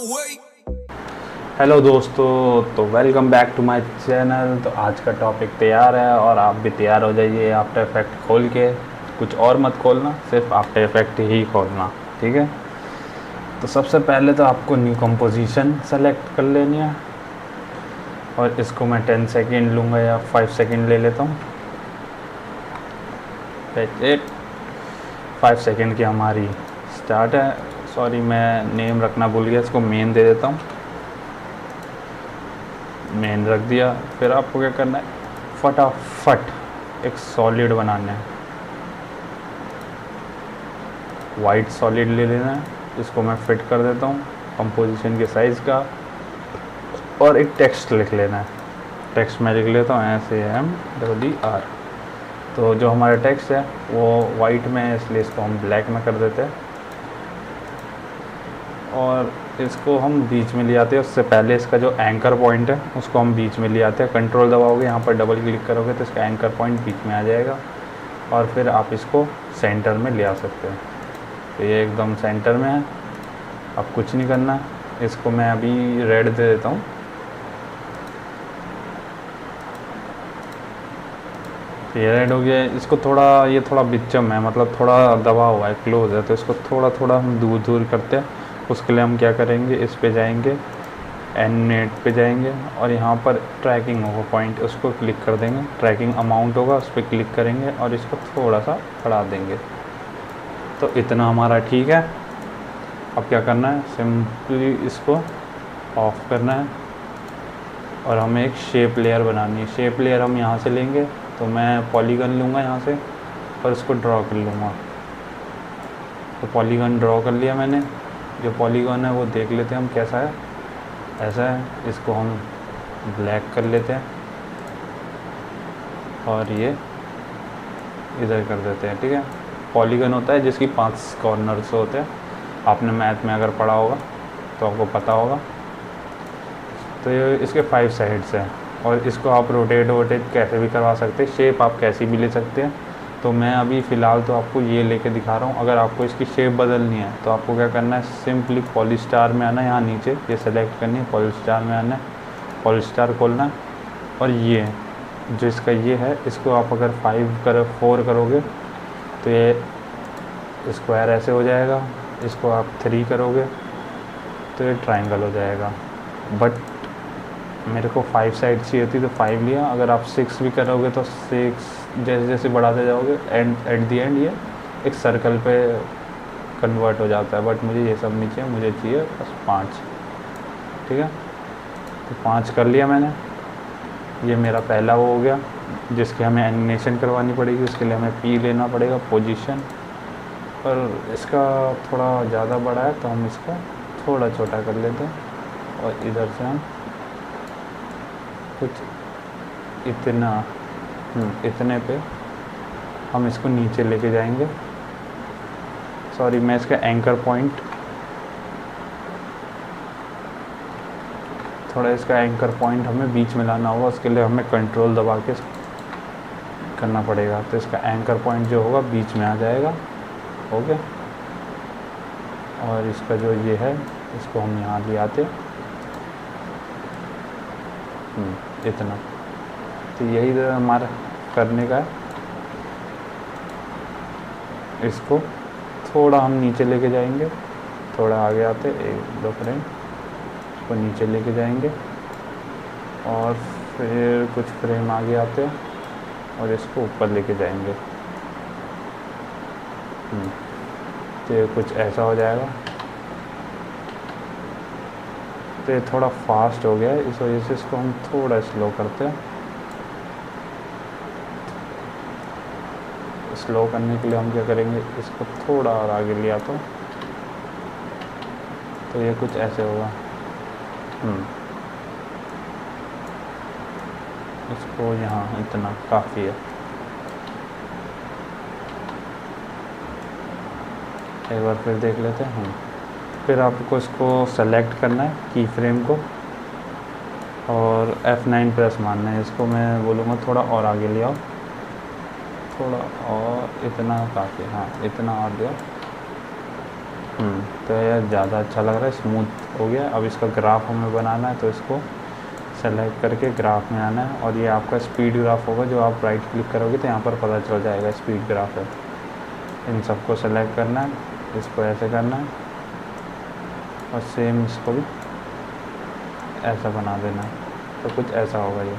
Hello दोस्तों, तो welcome back to my channel. तो आज का टॉपिक तैयार है और आप भी तैयार हो जाइए। आफ्टर इफेक्ट खोल के, कुछ और मत खोलना, सिर्फ आफ्टर इफेक्ट ही खोलना, ठीक है। तो सबसे पहले तो आपको न्यू कंपोजिशन सेलेक्ट कर लेनी है और इसको मैं 10 सेकेंड लूँगा या 5 सेकेंड ले लेता हूँ। 5 सेकेंड की हमारी स्टार्ट है। सॉरी, मैं नेम रखना भूल गया, इसको मेन दे देता हूँ। मेन रख दिया। फिर आपको क्या करना है, फटाफट एक सॉलिड बनाना है। वाइट सॉलिड ले लेना है, इसको मैं फिट कर देता हूँ कंपोजिशन के साइज़ का। और एक टेक्स्ट लिख लेना है। टेक्स्ट मैं लिख लेता हूँ SAMER। तो जो हमारा टेक्स्ट है वो वाइट में है, इसलिए इसको हम ब्लैक में कर देते हैं और इसको हम बीच में ले आते हैं। उससे पहले इसका जो एंकर पॉइंट है उसको हम बीच में ले आते हैं। कंट्रोल दबाओगे, यहाँ पर डबल क्लिक करोगे तो इसका एंकर पॉइंट बीच में आ जाएगा और फिर आप इसको सेंटर में ले आ सकते हैं। तो ये एकदम सेंटर में है। अब कुछ नहीं करना है, इसको मैं अभी रेड दे देता हूँ। ये रेड हो गया। इसको थोड़ा, ये थोड़ा बिचम है, मतलब थोड़ा दबा हुआ है, क्लोज है, तो इसको थोड़ा थोड़ा हम दूर दूर करते हैं। उसके लिए हम क्या करेंगे, इस पे जाएंगे, एनिमेट पे जाएंगे और यहाँ पर ट्रैकिंग होगा पॉइंट, उसको क्लिक कर देंगे। ट्रैकिंग अमाउंट होगा, उस पर क्लिक करेंगे और इसको थोड़ा सा बढ़ा देंगे। तो इतना हमारा ठीक है। अब क्या करना है, सिंपली इसको ऑफ करना है और हमें एक शेप लेयर बनानी है। शेप लेयर हम यहाँ से लेंगे, तो मैं पॉलीगन लूँगा यहाँ से और इसको ड्रॉ कर लूँगा। तो पॉलीगन ड्रॉ कर लिया मैंने। जो पॉलीगन है वो देख लेते हैं हम कैसा है। ऐसा है, इसको हम ब्लैक कर लेते हैं और ये इधर कर देते हैं, ठीक है। पॉलीगन होता है जिसकी 5 कॉर्नर्स होते हैं। आपने मैथ में अगर पढ़ा होगा तो आपको पता होगा। तो ये इसके 5 साइड्स हैं और इसको आप रोटेट कैसे भी करवा सकते हैं। शेप आप कैसी भी ले सकते हैं। तो मैं अभी फ़िलहाल तो आपको ये लेके दिखा रहा हूँ। अगर आपको इसकी शेप बदलनी है तो आपको क्या करना है, सिंपली पॉलीस्टार में आना है। यहाँ नीचे ये सेलेक्ट करनी है, पॉलीस्टार में आना है, पॉलीस्टार खोलना है और ये जो इसका ये है, इसको आप अगर 4 करोगे तो ये स्क्वायर ऐसे हो जाएगा। इसको आप 3 करोगे तो ये ट्रायंगल हो जाएगा। बट मेरे को 5 साइड चाहिए थी तो 5 लिया। अगर आप 6 भी करोगे तो 6 जैसे जैसे बढ़ाते जाओगे एट दी एंड ये एक सर्कल पे कन्वर्ट हो जाता है। बट मुझे ये सब नहीं चाहिए, मुझे चाहिए बस 5, ठीक है। तो 5 कर लिया मैंने। ये मेरा पहला वो हो गया जिसकी हमें एनिमेशन करवानी पड़ेगी। उसके लिए हमें P लेना पड़ेगा, पोजीशन। और इसका थोड़ा ज़्यादा बड़ा है तो हम इसको थोड़ा छोटा कर लेते हैं और इधर से हम कुछ इतने पे हम इसको नीचे लेके जाएंगे। सॉरी, मैं इसका एंकर पॉइंट थोड़ा, इसका एंकर पॉइंट हमें बीच में लाना होगा। उसके लिए हमें कंट्रोल दबा के करना पड़ेगा। तो इसका एंकर पॉइंट जो होगा बीच में आ जाएगा, ओके। और इसका जो ये है इसको हम यहाँ ले आते, इतना। तो यही हमारा करने का है। इसको थोड़ा हम नीचे लेके जाएंगे, थोड़ा आगे आते, 1-2 फ्रेम इसको नीचे लेके जाएंगे और फिर कुछ फ्रेम आगे आते हैं और इसको ऊपर लेके जाएंगे। तो ये कुछ ऐसा हो जाएगा। तो ये थोड़ा फास्ट हो गया है, इस वजह से इसको हम थोड़ा स्लो करते हैं। स्लो करने के लिए हम क्या करेंगे, इसको थोड़ा और आगे लिया तो ये कुछ ऐसे होगा। इसको यहाँ इतना काफ़ी है। एक बार फिर देख लेते हैं। फिर आपको इसको सेलेक्ट करना है, की फ्रेम को, और F9 प्रेस मारना है। इसको मैं बोलूँगा थोड़ा और आगे ले आओ, थोड़ा और, इतना काफ़ी, हाँ इतना और दिया। तो यार ज़्यादा अच्छा लग रहा है, स्मूथ हो गया। अब इसका ग्राफ हमें बनाना है, तो इसको सेलेक्ट करके ग्राफ में आना है, और ये आपका स्पीड ग्राफ होगा। जो आप राइट क्लिक करोगे तो यहाँ पर पता चल जाएगा स्पीड ग्राफ है। इन सबको सेलेक्ट करना है, इसको ऐसे करना है, और सेम इसको भी ऐसा बना देना है। तो कुछ ऐसा होगा ये।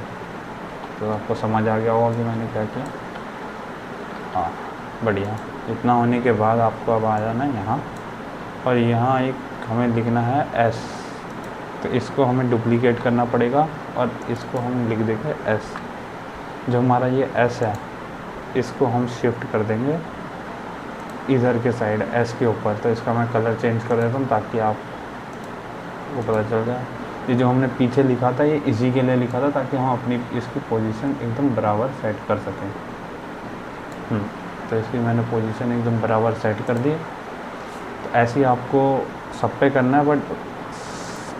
तो आपको समझ आ गया होगा कि मैंने क्या किया। हाँ, बढ़िया। इतना होने के बाद आपको अब आ जाना है यहाँ, और यहाँ एक हमें लिखना है एस। तो इसको हमें डुप्लीकेट करना पड़ेगा, और इसको हम लिख देंगे एस। जो हमारा ये एस है, इसको हम शिफ्ट कर देंगे इधर के साइड एस के ऊपर। तो इसका मैं कलर चेंज कर देता हूँ ताकि आपको पता चल जाए। ये जो हमने पीछे लिखा था, ये इसी के लिए लिखा था ताकि हम अपनी इसकी पोजीशन एकदम बराबर सेट कर सकें। तो इसकी मैंने पोजीशन एकदम बराबर सेट कर दी। तो ऐसे ही आपको सब पे करना है, बट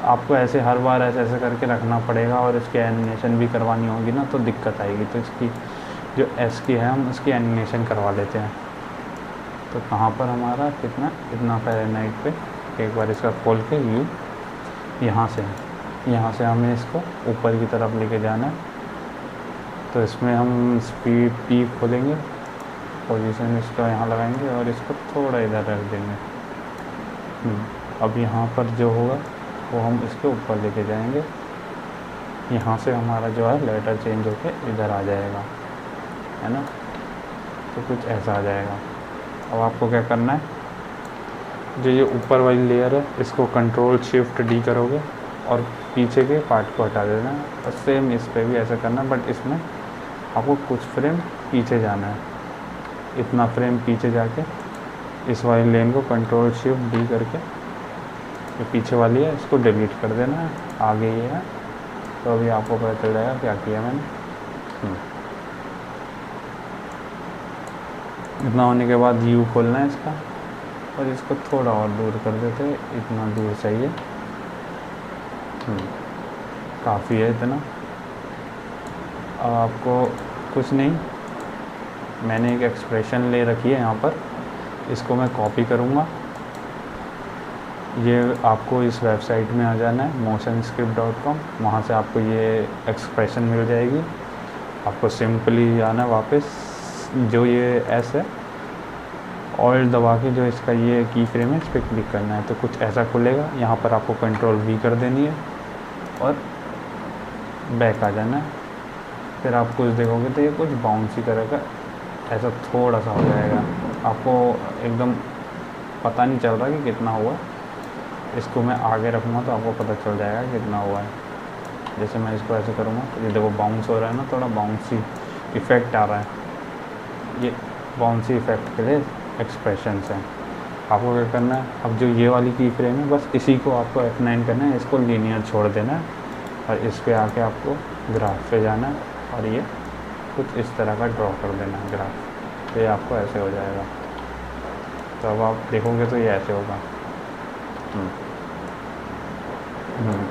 आपको ऐसे हर बार ऐसे ऐसे करके रखना पड़ेगा, और इसकी एनिमेशन भी करवानी होगी ना, तो दिक्कत आएगी। तो इसकी जो एस की है, हम उसकी एनिमेशन करवा लेते हैं। तो कहाँ पर हमारा कितना, इतना फ़ारेनहाइट पे। एक बार इसका खोल के व्यू यहाँ से है, यहाँ से हमें इसको ऊपर की तरफ लेके जाना है। तो इसमें हम स्पीड पी खोलेंगे, पोजीशन इसका यहाँ लगाएंगे, और इसको थोड़ा इधर रख देंगे। अब यहाँ पर जो होगा वो हम इसके ऊपर लेके जाएंगे। यहाँ से हमारा जो है लेटर चेंज होके इधर आ जाएगा, है ना। तो कुछ ऐसा आ जाएगा। अब आपको क्या करना है, जो ये ऊपर वाली लेयर है, इसको कंट्रोल शिफ्ट डी करोगे, और पीछे के पार्ट को हटा देना है। और सेम इस पर भी ऐसा करना है, बट इसमें आपको कुछ फ्रेम पीछे जाना है। इतना फ्रेम पीछे जाके इस वाली लेन को कंट्रोल शिफ्ट डी करके, ये पीछे वाली है, इसको डिलीट कर देना है। आगे ये है, तो अभी आपको पता चल जाएगा क्या किया मैंने। इतना होने के बाद व्यू खोलना है इसका, और इसको थोड़ा और दूर कर देते हैं। इतना दूर चाहिए, काफ़ी है इतना। अब आपको कुछ नहीं, मैंने एक एक्सप्रेशन ले रखी है यहाँ पर, इसको मैं कॉपी करूँगा। ये आपको इस वेबसाइट में आ जाना है motionscript.com, वहाँ से आपको ये एक्सप्रेशन मिल जाएगी। आपको सिंपली आना है वापस, जो ये एस है, ऑल्ट दबा के जो इसका ये की फ्रेम है, इस पर क्लिक करना है। तो कुछ ऐसा खुलेगा। यहाँ पर आपको कंट्रोल वी कर देनी है, और बैक आ जाना है। फिर आप कुछ देखोगे तो ये कुछ बाउंसी तरह का ऐसा थोड़ा सा हो जाएगा। आपको एकदम पता नहीं चल रहा कि कितना हुआ। इसको मैं आगे रखूँगा तो आपको पता चल जाएगा कितना हुआ है। जैसे मैं इसको ऐसे करूँगा, ये देखो बाउंस हो रहा है ना, थोड़ा बाउंसी इफ़ेक्ट आ रहा है। ये बाउंसी इफ़ेक्ट के लिए एक्सप्रेशंस हैं। आपको क्या करना है, अब जो ये वाली की फ्रेम है, बस इसी को आपको F9 करना है, इसको लीनियर छोड़ देना है, और इस पर आके आपको ग्राफ पे जाना है, और ये कुछ इस तरह का ड्रॉ कर देना है ग्राफ। तो ये आपको ऐसे हो जाएगा। तो अब आप देखोगे तो ये ऐसे होगा।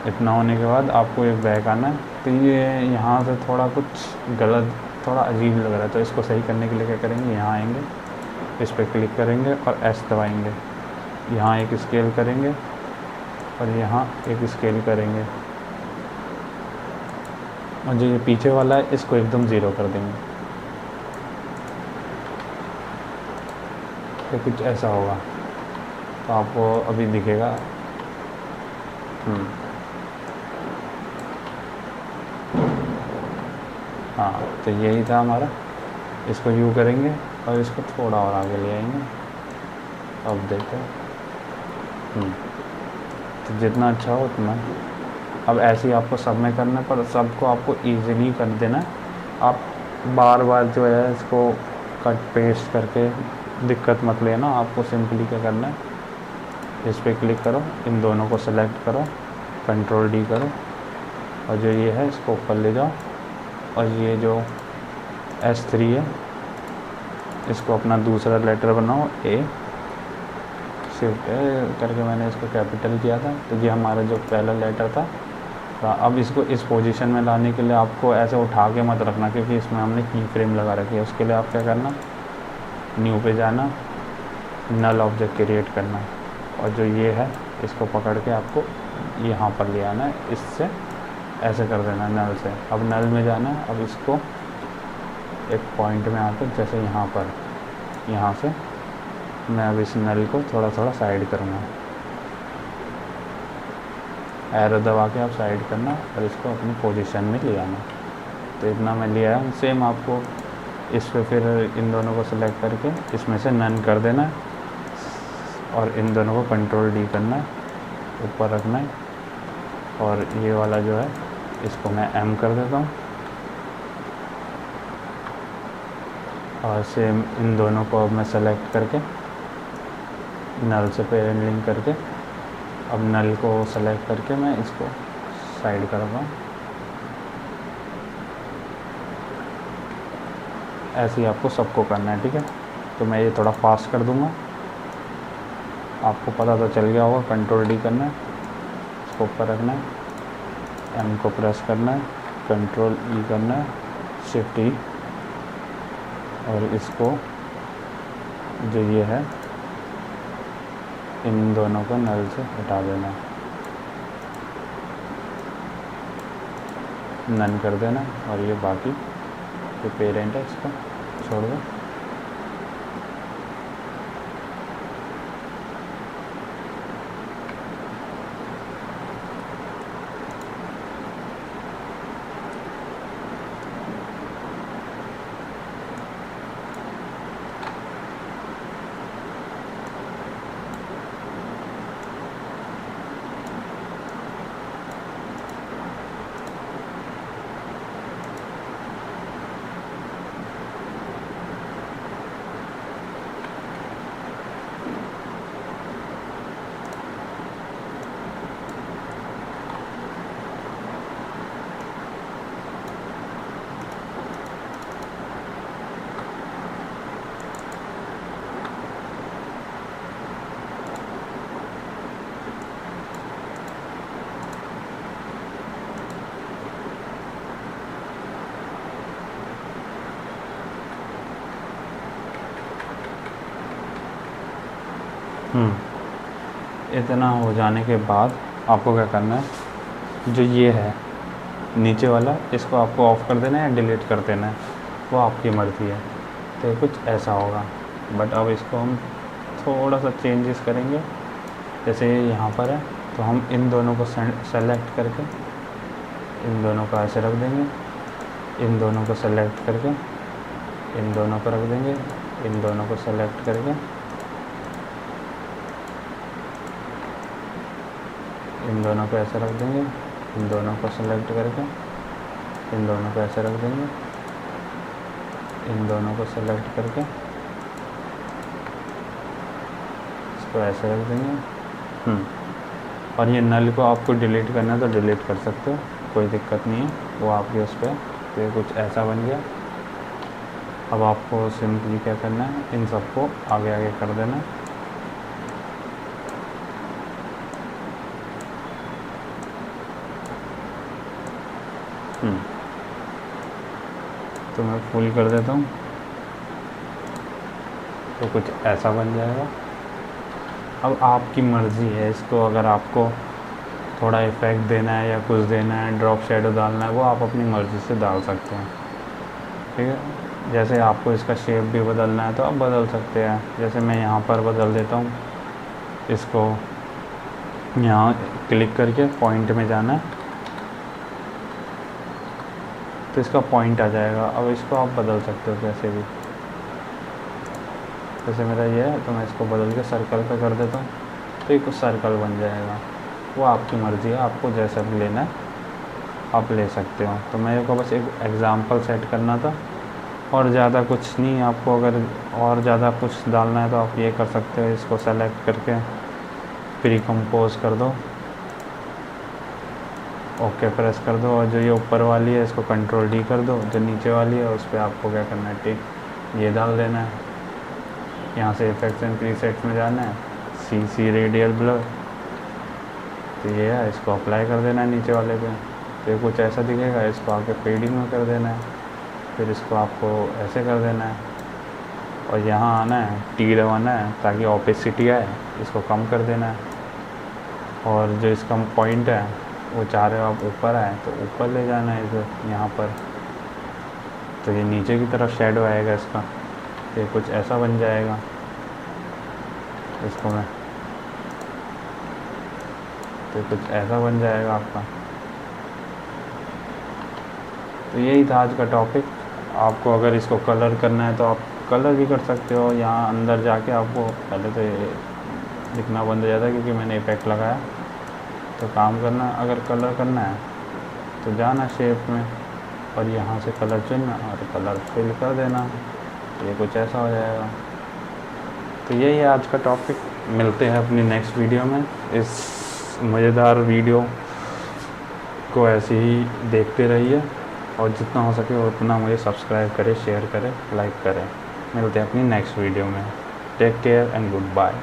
इतना होने के बाद आपको एक बैक आना है। तो ये यहाँ से थोड़ा कुछ गलत, थोड़ा अजीब लग रहा है, तो इसको सही करने के लिए क्या करेंगे, यहाँ आएंगे, इस पर क्लिक करेंगे और एस दबाएंगे। यहाँ एक स्केल करेंगे, और यहाँ एक स्केल करेंगे, और जो ये पीछे वाला है इसको एकदम ज़ीरो कर देंगे। तो कुछ ऐसा होगा। तो आपको अभी दिखेगा। हाँ, तो यही था हमारा। इसको यू करेंगे, और इसको थोड़ा और आगे ले आएंगे। अब देखते हैं। तो जितना अच्छा हो उतना। अब ऐसे ही आपको सब में करना है, पर सबको आपको ईज़िली कर देना है। आप बार बार जो है इसको कट पेस्ट करके दिक्कत मत लेना। आपको सिंपली क्या करना है, इस पर क्लिक करो, इन दोनों को सेलेक्ट करो, कंट्रोल डी करो, और जो ये है इसको ऊपर ले जाओ, और ये जो S3 है इसको अपना दूसरा लेटर बनाओ, ए शिफ्ट करके मैंने इसको कैपिटल किया था। तो ये हमारा जो पहला लेटर था। अब इसको इस पोजीशन में लाने के लिए आपको ऐसे उठा के मत रखना, क्योंकि इसमें हमने की फ्रेम लगा रखी है। उसके लिए आप क्या करना, न्यू पे जाना, नल ऑब्जेक्ट क्रिएट करना, और जो ये है इसको पकड़ के आपको यहाँ पर ले आना है, इससे ऐसे कर देना है नल से। अब नल में जाना है, अब इसको एक पॉइंट में आकर जैसे यहाँ पर, यहाँ से मैं अब इस नल को थोड़ा थोड़ा साइड करूँगा, एरो दबा के आप साइड करना और इसको अपनी पोजीशन में ले आना। तो इतना मैं ले आया। सेम आपको इस पे फिर इन दोनों को सिलेक्ट करके इसमें से नन कर देना है और इन दोनों को कंट्रोल डी करना है, ऊपर रखना है। और ये वाला जो है इसको मैं एम कर देता हूँ और सेम इन दोनों को अब मैं सेलेक्ट करके नल से पेरेंट लिंक करके अब नल को सेलेक्ट करके मैं इसको साइड करूँगा। ऐसे ही आपको सबको करना है, ठीक है। तो मैं ये थोड़ा फास्ट कर दूँगा, आपको पता तो चल गया होगा। कंट्रोल डी करना है, इसको ऊपर रखना है, एम को प्रेस करना है, कंट्रोल ई करना है, शिफ्ट ई, और इसको जो ये है इन दोनों को नल से हटा देना है, नन कर देना। और ये बाकी जो पेरेंट है इसको छोड़ दो। इतना हो जाने के बाद आपको क्या करना है, जो ये है नीचे वाला इसको आपको ऑफ़ कर देना है या डिलीट कर देना है, वो आपकी मर्ज़ी है। तो कुछ ऐसा होगा। बट अब इसको हम थोड़ा सा चेंजेस करेंगे। जैसे यहाँ पर है तो हम इन दोनों को सेलेक्ट करके इन दोनों को ऐसे रख देंगे, इन दोनों को सेलेक्ट करके इन दोनों को रख देंगे, इन दोनों को सेलेक्ट करके इन दोनों को ऐसे रख देंगे, इन दोनों को सेलेक्ट करके इन दोनों को ऐसे रख देंगे, इन दोनों को सेलेक्ट करके इसको ऐसे रख देंगे। और ये नल को आपको डिलीट करना है तो डिलीट कर सकते हो, कोई दिक्कत नहीं है, वो आपके उस पर। तो ये कुछ ऐसा बन गया। अब आपको सिंपली क्या करना है, इन सबको आगे आगे कर देना है। तो मैं फुल कर देता हूँ, तो कुछ ऐसा बन जाएगा। अब आपकी मर्ज़ी है इसको, अगर आपको थोड़ा इफ़ेक्ट देना है या कुछ देना है, ड्रॉप शेडो डालना है, वो आप अपनी मर्ज़ी से डाल सकते हैं, ठीक है। जैसे आपको इसका शेप भी बदलना है तो आप बदल सकते हैं। जैसे मैं यहाँ पर बदल देता हूँ, इसको यहाँ क्लिक करके पॉइंट में जाना है तो इसका पॉइंट आ जाएगा। अब इसको आप बदल सकते हो कैसे भी। जैसे मेरा ये है तो मैं इसको बदल के सर्कल पे कर देता हूँ तो एक सर्कल बन जाएगा। वो आपकी मर्ज़ी है, आपको जैसा भी लेना है आप ले सकते हो। तो मेरे को बस एक एग्ज़ाम्पल सेट करना था और ज़्यादा कुछ नहीं। आपको अगर और ज़्यादा कुछ डालना है तो आप ये कर सकते हो, इसको सेलेक्ट करके प्री कंपोज कर दो, ओके प्रेस कर दो, और जो ये ऊपर वाली है इसको कंट्रोल डी कर दो, जो नीचे वाली है उस पर आपको क्या करना है, ये डाल देना है। यहाँ से इफेक्ट्स एंड प्रीसेट्स में जाना है, सी रेडियल ब्लर, तो ये है, इसको अप्लाई कर देना है नीचे वाले पे। तो ये कुछ ऐसा दिखेगा, इसको आके फेडिंग में कर देना है, फिर इसको आपको ऐसे कर देना है, और यहाँ आना है, टी दबाना है ताकि ऑपेसिटी आए, इसको कम कर देना है। और जो इसका पॉइंट है वो चाह रहे हो आप ऊपर आए तो ऊपर ले जाना है इसे यहाँ पर, तो ये नीचे की तरफ शेडो आएगा इसका, ये कुछ ऐसा बन जाएगा। इसको मैं तो कुछ ऐसा बन जाएगा आपका। तो यही था आज का टॉपिक। आपको अगर इसको कलर करना है तो आप कलर भी कर सकते हो। यहाँ अंदर जाके आपको पहले तो ये दिखना बंद हो जाता है क्योंकि मैंने इफेक्ट लगाया। तो काम करना, अगर कलर करना है तो जाना शेप में और यहाँ से कलर चुनना और कलर फिल कर देना, ये कुछ ऐसा हो जाएगा। तो यही है आज का टॉपिक। मिलते हैं अपनी नेक्स्ट वीडियो में। इस मज़ेदार वीडियो को ऐसे ही देखते रहिए और जितना हो सके उतना मुझे सब्सक्राइब करें, शेयर करें, लाइक करें। मिलते हैं अपनी नेक्स्ट वीडियो में। Take care and good bye.